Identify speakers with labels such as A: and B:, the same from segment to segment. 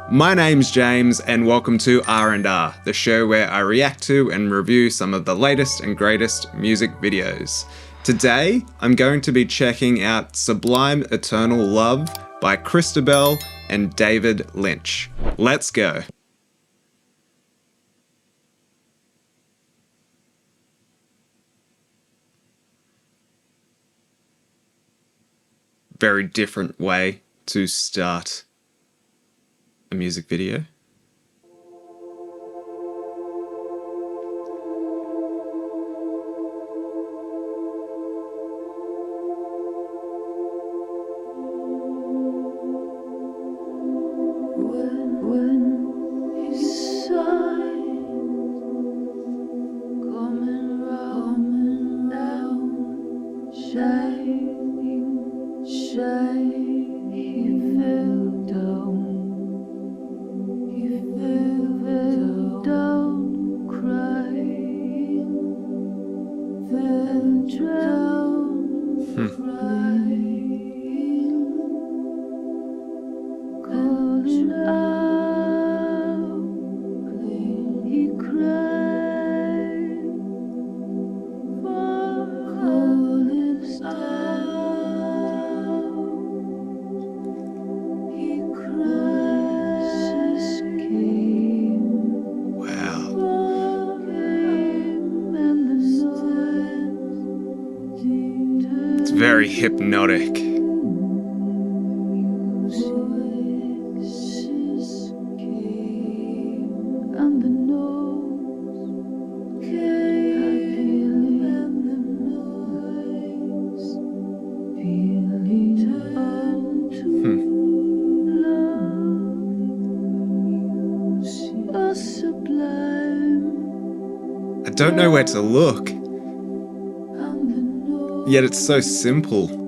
A: My name's James and welcome to R&R, the show where I react to and review some of the latest and greatest music videos. Today, I'm going to be checking out Sublime Eternal Love by Chrystabell and David Lynch. Let's go. Very different way to start a music video. Very hypnotic. I don't know where to look. Yet it's so simple.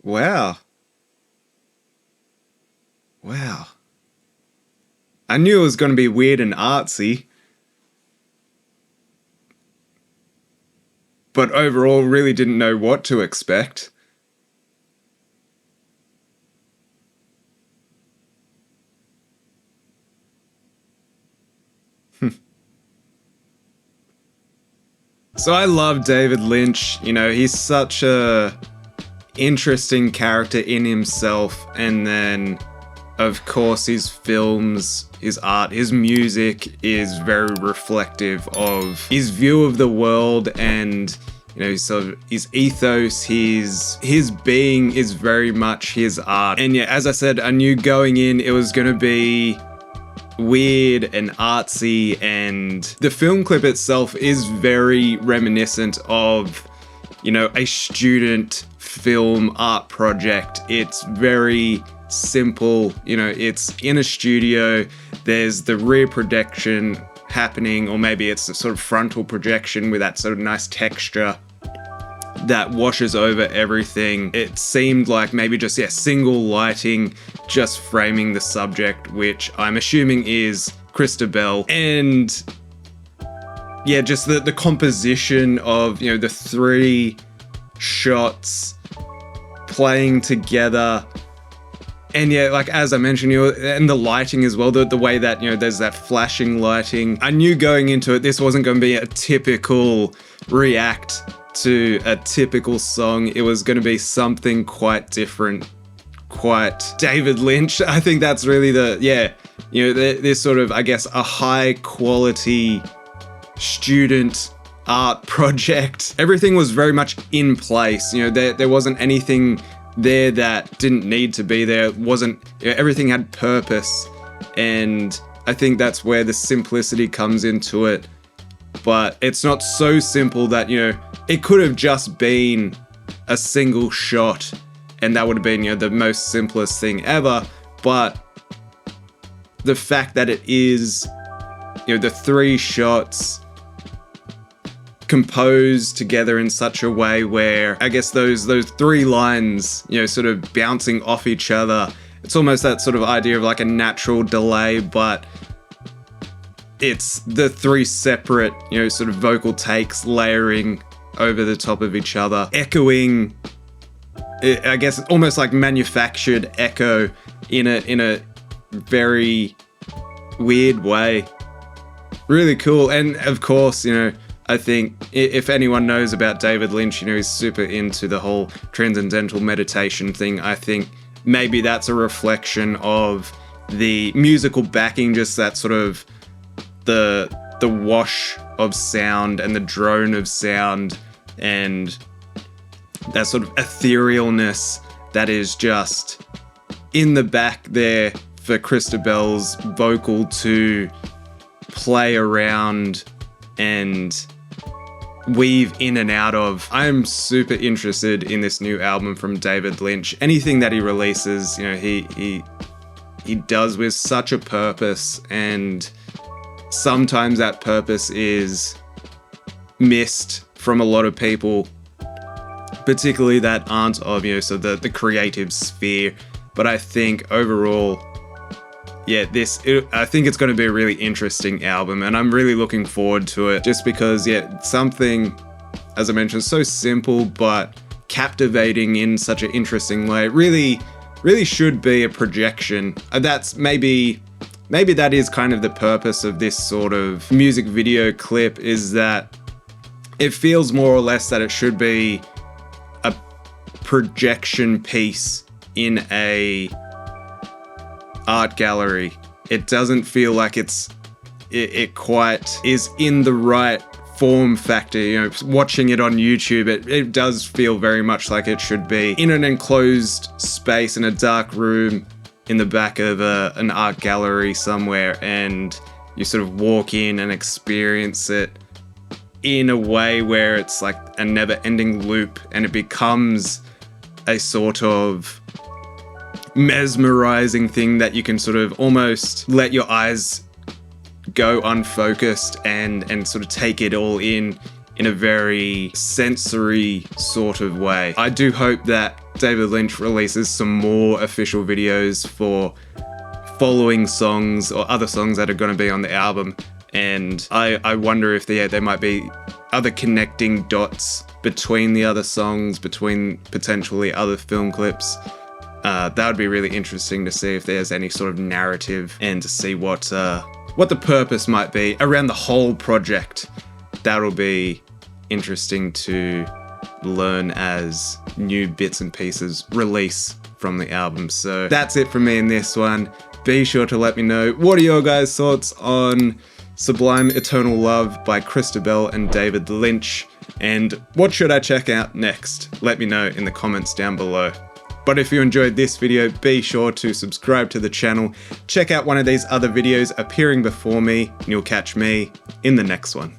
A: Wow. I knew it was going to be weird and artsy, but overall really didn't know what to expect. So I love David Lynch, you know, he's such a interesting character in himself, and then of course his films, his art, his music is very reflective of his view of the world, and you know, sort of his ethos, his being is very much his art. And yeah, as I said, I knew going in it was gonna be weird and artsy, and the film clip itself is very reminiscent of, you know, a student film art project. It's very simple, you know, it's in a studio, there's the rear projection happening, or maybe it's a sort of frontal projection with that sort of nice texture that washes over everything. It seemed like maybe just, single lighting, just framing the subject, which I'm assuming is Chrystabell. And yeah, just the composition of, you know, the three shots playing together And yeah, like as I mentioned, and the lighting as well, the way that, there's that flashing lighting. I knew going into it, this wasn't going to be a typical react to a typical song. It was going to be something quite different, quite David Lynch. I think that's really this sort of, I guess, a high quality student art project. Everything was very much in place. There wasn't anything there that didn't need to be there. It wasn't, everything had purpose, and I think that's where the simplicity comes into it. But it's not so simple that, it could have just been a single shot and that would have been, the most simplest thing ever. But the fact that it is, the 3 shots composed together in such a way where, I guess, those 3 lines, sort of bouncing off each other. It's almost that sort of idea of like a natural delay, but it's the 3 separate, sort of vocal takes layering over the top of each other, echoing, I guess, almost like manufactured echo in a very weird way. Really cool. And of course, I think if anyone knows about David Lynch, he's super into the whole transcendental meditation thing. I think maybe that's a reflection of the musical backing, just that sort of the wash of sound and the drone of sound and that sort of etherealness that is just in the back there for Chrystabell's vocal to play around and weave in and out of. I'm super interested in this new album from David Lynch. Anything that he releases, he does with such a purpose, and sometimes that purpose is missed from a lot of people, particularly that aren't of, so the creative sphere. But I think overall, I think it's going to be a really interesting album, and I'm really looking forward to it, just because, something, as I mentioned, so simple but captivating in such an interesting way. Really should be a projection. That's maybe that is kind of the purpose of this sort of music video clip, is that it feels more or less that it should be a projection piece in a art gallery. It doesn't feel like it quite is in the right form factor. Watching it on YouTube, it does feel very much like it should be in an enclosed space in a dark room in the back of an art gallery somewhere, and you sort of walk in and experience it in a way where it's like a never-ending loop, and it becomes a sort of mesmerizing thing that you can sort of almost let your eyes go unfocused and sort of take it all in a very sensory sort of way. I do hope that David Lynch releases some more official videos for following songs or other songs that are going to be on the album, and I wonder if there might be other connecting dots between the other songs, between potentially other film clips. That would be really interesting to see if there's any sort of narrative, and to see what the purpose might be around the whole project. That'll be interesting to learn as new bits and pieces release from the album. So that's it from me in this one. Be sure to let me know, what are your guys' thoughts on Sublime Eternal Love by Chrystabell and David Lynch, and what should I check out next? Let me know in the comments down below. But if you enjoyed this video, be sure to subscribe to the channel, check out one of these other videos appearing before me, and you'll catch me in the next one.